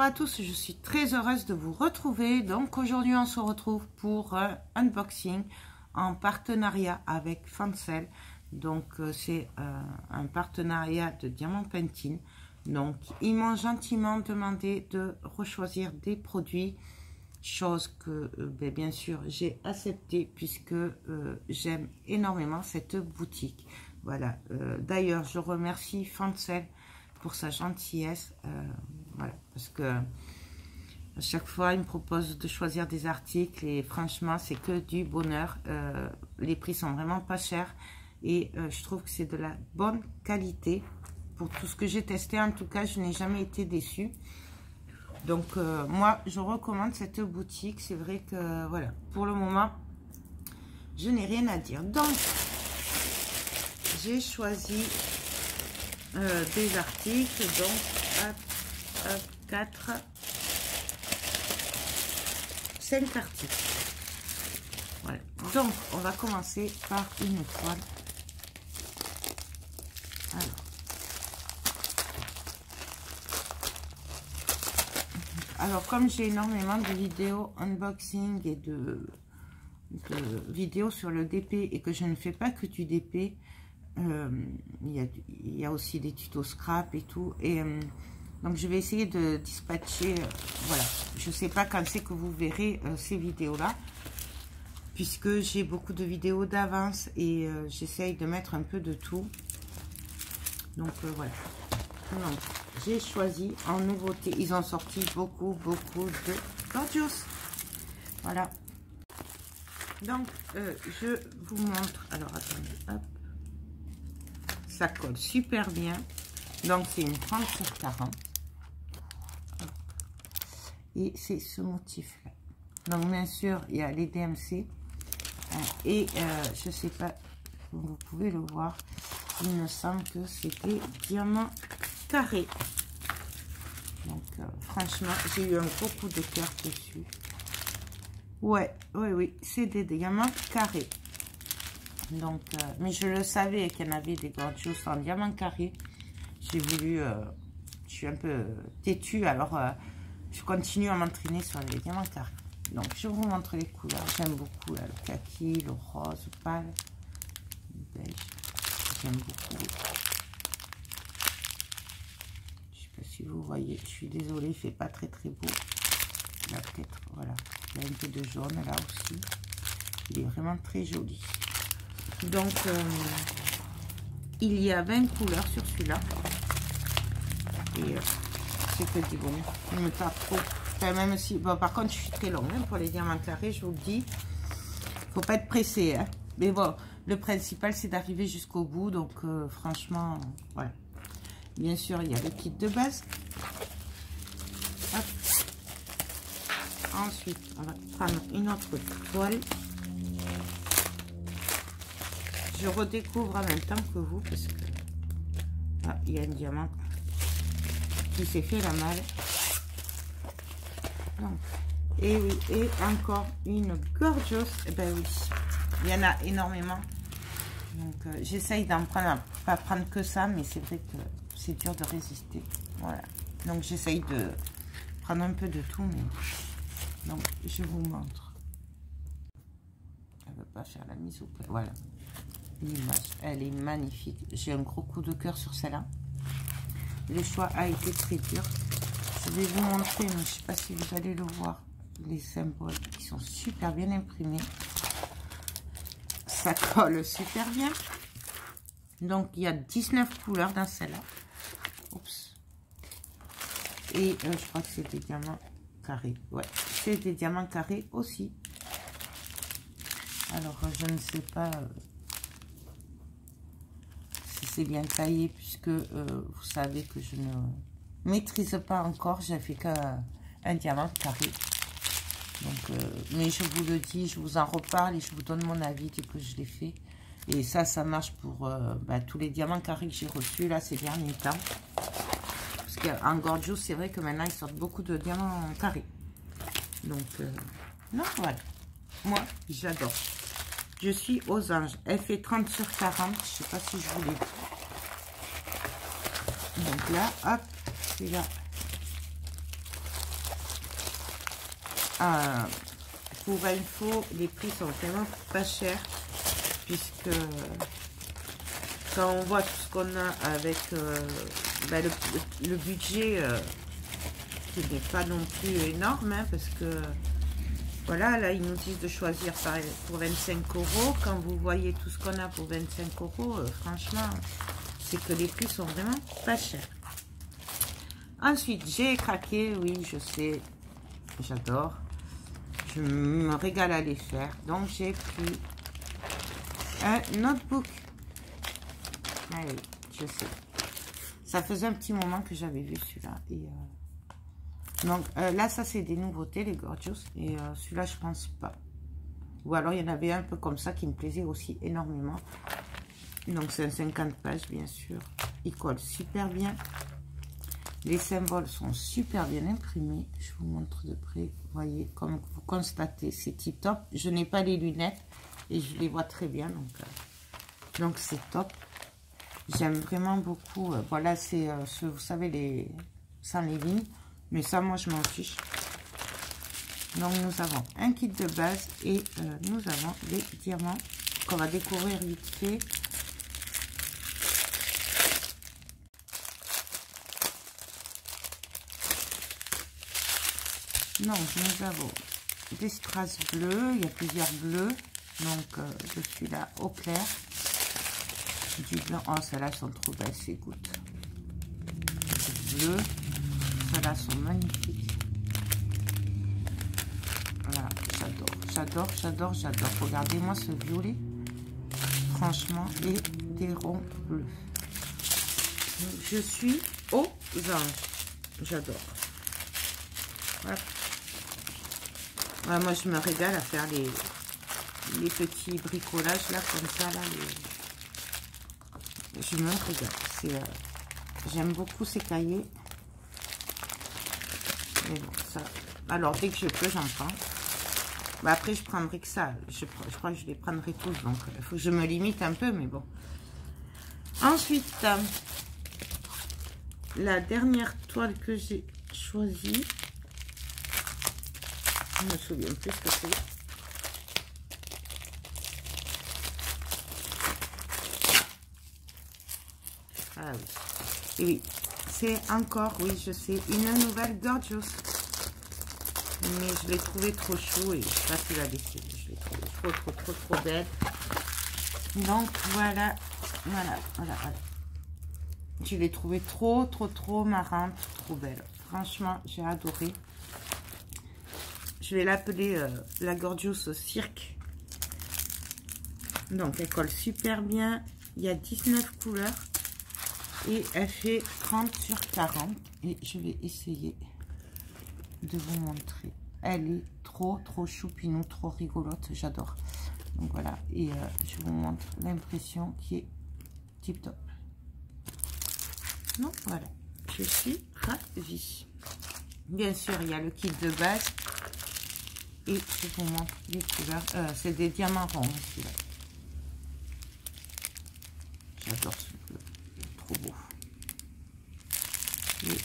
Bonjour à tous, je suis très heureuse de vous retrouver. Donc aujourd'hui on se retrouve pour un unboxing en partenariat avec Fancel. Donc c'est un partenariat de Diamant Pentine. Donc ils m'ont gentiment demandé de rechoisir des produits, chose que bien sûr j'ai accepté puisque j'aime énormément cette boutique. Voilà, d'ailleurs je remercie Fancel pour sa gentillesse, voilà, parce que à chaque fois il me propose de choisir des articles et franchement c'est que du bonheur. Les prix sont vraiment pas chers et je trouve que c'est de la bonne qualité pour tout ce que j'ai testé. En tout cas, je n'ai jamais été déçue. Donc moi je recommande cette boutique. C'est vrai que voilà, pour le moment je n'ai rien à dire. Donc j'ai choisi des articles, donc 5 articles. Voilà, donc on va commencer par une toile. Alors comme j'ai énormément de vidéos unboxing et de vidéos sur le DP et que je ne fais pas que du DP, il y a aussi des tutos scrap et tout, et donc je vais essayer de dispatcher, voilà, je sais pas quand c'est que vous verrez ces vidéos là, puisque j'ai beaucoup de vidéos d'avance et j'essaye de mettre un peu de tout. Donc voilà, donc j'ai choisi en nouveauté, ils ont sorti beaucoup de Gorgeous. Voilà, donc je vous montre. Alors attendez, hop, ça colle super bien. Donc c'est une 30 sur 40 et c'est ce motif là. Donc bien sûr il y a les DMC et je sais pas, vous pouvez le voir, il me semble que c'était diamant carré. Donc franchement j'ai eu un gros coup de cœur dessus. Ouais, oui, c'est des diamants carrés. Donc mais je le savais qu'il y en avait des Gorgeous en diamant carré. J'ai voulu, je suis un peu têtue, alors je continue à m'entraîner sur les diamants carrés. Donc je vous montre les couleurs. J'aime beaucoup là, le kaki, le rose pâle, le beige. J'aime beaucoup. Je sais pas si vous voyez, je suis désolée, il fait pas très beau. Là peut-être, voilà, il y a un peu de jaune là aussi. Il est vraiment très joli. Donc il y a 20 couleurs sur celui-là. Et c'est que du bon, il me tape trop. Enfin, même si, bon, par contre, je suis très longue hein, pour les diamants carrés, je vous le dis. Faut pas être pressé, hein. Mais bon, le principal, c'est d'arriver jusqu'au bout. Donc, franchement, voilà. Bien sûr, il y a le kit de base. Hop. Ensuite, on va prendre une autre toile. Je redécouvre en même temps que vous, parce que ah, il y a un diamant qui s'est fait la malle. Donc, et oui, et encore une Gorgeous. Et ben oui, il y en a énormément. Donc j'essaye d'en prendre, pas prendre que ça, mais c'est vrai que c'est dur de résister. Voilà, donc j'essaye de prendre un peu de tout, mais donc je vous montre. Elle ne veut pas faire la mise au point. Voilà, l'image, elle est magnifique. J'ai un gros coup de cœur sur celle-là. Le choix a été très dur. Je vais vous montrer, mais je ne sais pas si vous allez le voir, les symboles qui sont super bien imprimés. Ça colle super bien. Donc il y a 19 couleurs dans celle-là. Oups. Et je crois que c'est des diamants carrés. Ouais, c'est des diamants carrés aussi. Alors je ne sais pas si c'est bien taillé, puisque vous savez que je ne maîtrise pas encore. J'ai fait qu'un diamant carré. Donc mais je vous le dis, je vous en reparle et je vous donne mon avis dès que je l'ai fait. Et ça marche pour tous les diamants carrés que j'ai reçus là ces derniers temps. Parce qu'en Gorgeous, c'est vrai que maintenant ils sortent beaucoup de diamants carrés. Donc non, voilà, moi j'adore. Je suis aux anges. Elle fait 30 sur 40. Je sais pas si je vous l'ai dit. Donc là, hop, celui-là, pour info, les prix sont vraiment pas chers, puisque quand on voit tout ce qu'on a avec ben, le budget qui n'est pas non plus énorme, hein, parce que voilà, là ils nous disent de choisir pour 25 €. Quand vous voyez tout ce qu'on a pour 25 €, franchement, c'est que les prix sont vraiment pas chers. Ensuite, j'ai craqué, oui, je sais, j'adore. Je me régale à les faire. Donc, j'ai pris un notebook. Ah oui, je sais. Ça faisait un petit moment que j'avais vu celui-là. Et donc, là, ça, c'est des nouveautés, les Gorgeous. Et celui-là, je pense pas. Ou alors, il y en avait un peu comme ça qui me plaisait aussi énormément. Donc, c'est un 50 pages, bien sûr. Il colle super bien. Les symboles sont super bien imprimés. Je vous montre de près. Vous voyez, comme vous constatez, c'est tip top. Je n'ai pas les lunettes et je les vois très bien. Donc c'est top. J'aime vraiment beaucoup. Voilà, c'est, vous savez, sans les lignes. Mais ça, moi, je m'en fiche. Donc, nous avons un kit de base et nous avons les diamants qu'on va découvrir vite fait. Donc, nous avons des strass bleus. Il y a plusieurs bleus. Donc, je suis là au clair. Du blanc. Oh, celles-là sont trop belles, ces gouttes. Bleu. Celles-là sont magnifiques. Voilà, j'adore. Regardez-moi ce violet. Franchement, et des ronds bleus. Donc, je suis aux anges. J'adore. Voilà. Ouais, moi, je me régale à faire les petits bricolages, là, comme ça, là. Je me régale. J'aime beaucoup ces cahiers. Mais bon, ça... Alors, dès que je peux, j'en prends. Bah, après, je prendrai que ça. Je crois que je les prendrai tous. Donc, il faut que je me limite un peu, mais bon. Ensuite, la dernière toile que j'ai choisie. Je me souviens plus ce que c'est. Ah oui. Et oui, c'est encore, oui, je sais, une nouvelle Gorgeous. Mais je l'ai trouvé trop chou et je sais pas si la laisser. Je l'ai trouvé trop belle. Donc voilà. Je l'ai trouvé trop marrante, trop belle. Franchement, j'ai adoré. Je vais l'appeler la Gorgeous Cirque. Donc, elle colle super bien. Il y a 19 couleurs. Et elle fait 30 sur 40. Et je vais essayer de vous montrer. Elle est trop choupinou, trop rigolote. J'adore. Donc, voilà. Et je vous montre l'impression qui est tip top. Donc, voilà. Je suis ravie. Bien sûr, il y a le kit de base. Et je vous montre les couleurs. C'est des diamants ronds, celui-là. J'adore ce bleu. Trop beau. Et...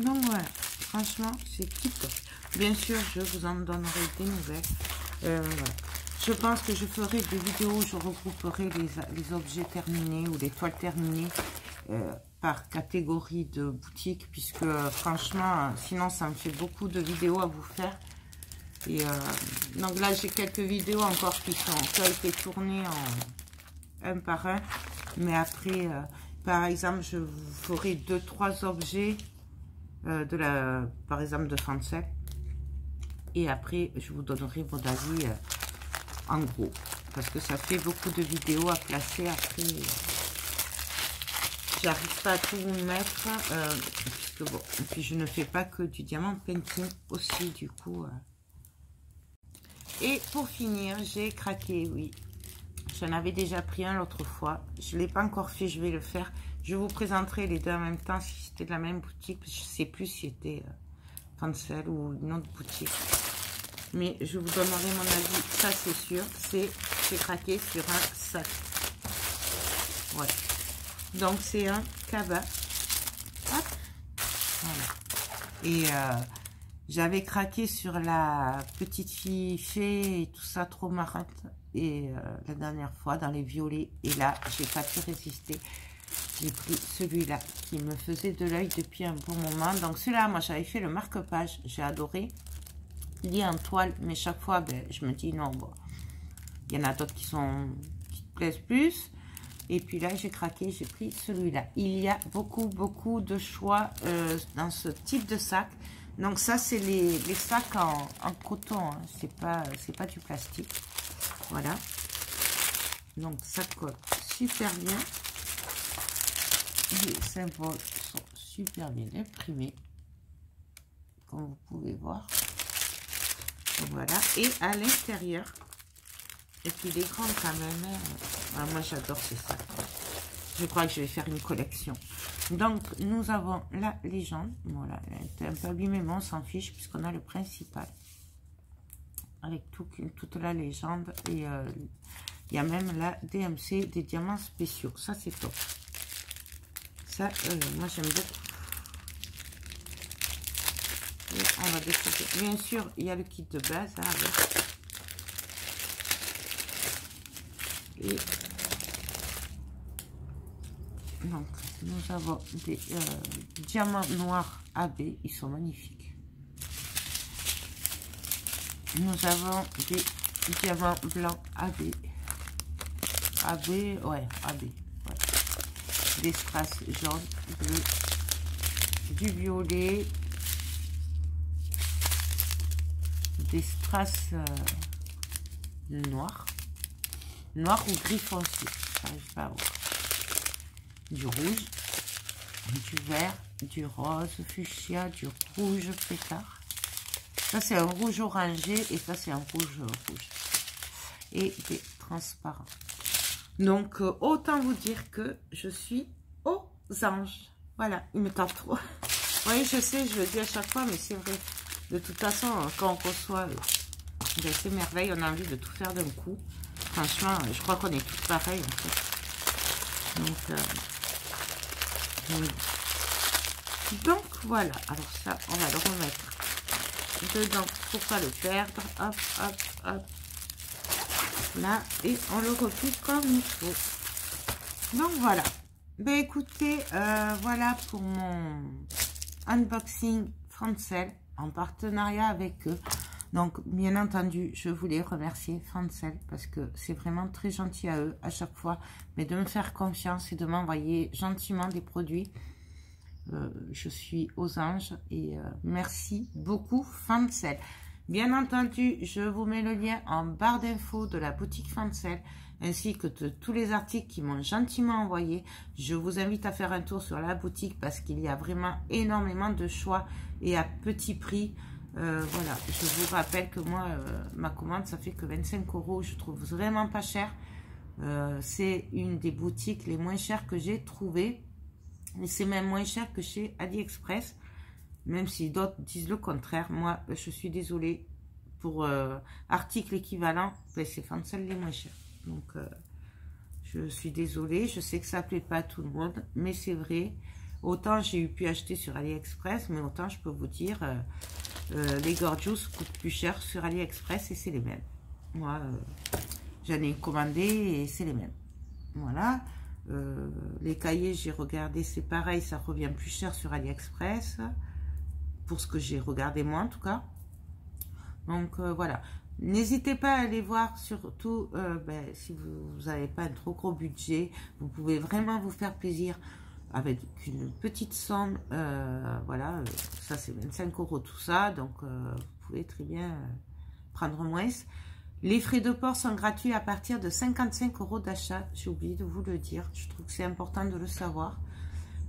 Donc voilà. Franchement, c'est tip top. Bien sûr, je vous en donnerai des nouvelles. Voilà. Je pense que je ferai des vidéos où je regrouperai les objets terminés ou les toiles terminées. Par catégorie de boutique, puisque franchement, sinon ça me fait beaucoup de vidéos à vous faire. Et donc là, j'ai quelques vidéos encore qui ont été tournées en un par un. Mais après, par exemple, je vous ferai 2-3 objets par exemple, de Fancel. Et après, je vous donnerai mon avis en gros. Parce que ça fait beaucoup de vidéos à placer après. J'arrive pas à tout vous mettre, puisque bon, et puis je ne fais pas que du diamant painting aussi, du coup. Et pour finir, j'ai craqué, oui. J'en avais déjà pris un l'autre fois. Je ne l'ai pas encore fait, je vais le faire. Je vous présenterai les deux en même temps, si c'était de la même boutique. Je ne sais plus si c'était Fancel ou une autre boutique. Mais je vous donnerai mon avis, ça c'est sûr. J'ai craqué sur un sac. Voilà. Donc, c'est un cabas. Hop. Et j'avais craqué sur la petite fille fée et tout ça, trop marrante. Et la dernière fois, dans les violets. Et là, j'ai pas pu résister. J'ai pris celui-là qui me faisait de l'œil depuis un bon moment. Donc celui-là, moi, j'avais fait le marque-page. J'ai adoré. Il est en toile, mais chaque fois, ben, je me dis non, bon. Il y en a d'autres qui te plaisent plus. Et puis là, j'ai craqué, j'ai pris celui-là. Il y a beaucoup de choix dans ce type de sac. Donc ça, c'est les sacs en coton. Hein. C'est pas du plastique. Voilà. Donc ça colle super bien. Les symboles sont super bien imprimés. Comme vous pouvez voir. Voilà. Et à l'intérieur, et puis il est grand quand même. Ah, moi j'adore ces sacs. Je crois que je vais faire une collection. Donc nous avons la légende. Voilà, elle est un peu abîmée, mais on s'en fiche puisqu'on a le principal. Avec toute la légende. Et il y a même la DMC des diamants spéciaux. Ça c'est top. Ça, moi j'aime beaucoup. Et on va découvrir. Bien sûr, il y a le kit de base hein, avec. Et donc, nous avons des diamants noirs AB. Ils sont magnifiques. Nous avons des diamants blancs AB. AB, ouais, AB. Ouais. Des strass jaunes, bleus, du violet. Des strass noirs. Noir ou gris foncé. J'arrive pas à voir. Du rouge, du vert, du rose fuchsia, du rouge pétard. Ça c'est un rouge orangé et ça c'est un rouge rouge. Et des transparents. Donc autant vous dire que je suis aux anges. Voilà, il me tente trop. Oui, je sais, je le dis à chaque fois, mais c'est vrai. De toute façon, quand on reçoit ces merveilles, on a envie de tout faire d'un coup. Franchement, je crois qu'on est tous pareils en fait. Donc voilà. Alors ça, on va le remettre dedans pour pas le perdre. Hop, hop, hop. Là, et on le replie comme il faut. Donc voilà. Ben écoutez, voilà pour mon unboxing Francel en partenariat avec eux. Donc, bien entendu, je voulais remercier Francel parce que c'est vraiment très gentil à eux à chaque fois, mais de me faire confiance et de m'envoyer gentiment des produits. Je suis aux anges et merci beaucoup Francel. Bien entendu, je vous mets le lien en barre d'infos de la boutique Francel ainsi que de tous les articles qui m'ont gentiment envoyé. Je vous invite à faire un tour sur la boutique parce qu'il y a vraiment énormément de choix et à petit prix. Voilà, je vous rappelle que moi, ma commande, ça fait que 25 €. Je trouve vraiment pas cher. C'est une des boutiques les moins chères que j'ai trouvées. Et c'est même moins cher que chez AliExpress. Même si d'autres disent le contraire. Moi, je suis désolée. Pour articles équivalents, ben, c'est Francel les moins chers. Donc, je suis désolée. Je sais que ça ne plaît pas à tout le monde. Mais c'est vrai. Autant j'ai pu acheter sur AliExpress. Mais autant je peux vous dire... les Gorgeous coûtent plus cher sur AliExpress et c'est les mêmes. Moi, j'en ai commandé et c'est les mêmes. Voilà. Les cahiers, j'ai regardé, c'est pareil, ça revient plus cher sur AliExpress. Pour ce que j'ai regardé moi en tout cas. Donc voilà. N'hésitez pas à aller voir, surtout si vous n'avez pas un trop gros budget. Vous pouvez vraiment vous faire plaisir. Avec une petite somme, voilà, ça c'est 25 € tout ça, donc vous pouvez très bien prendre moins. Les frais de port sont gratuits à partir de 55 € d'achat, j'ai oublié de vous le dire, je trouve que c'est important de le savoir.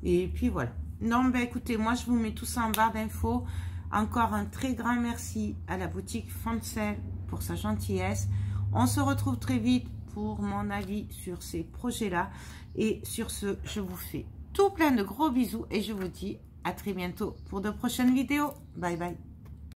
Et puis voilà. Non, ben écoutez, moi je vous mets tout ça en barre d'infos. Encore un très grand merci à la boutique Francel pour sa gentillesse. On se retrouve très vite pour mon avis sur ces projets-là. Et sur ce, je vous fais tout plein de gros bisous et je vous dis à très bientôt pour de prochaines vidéos. Bye bye.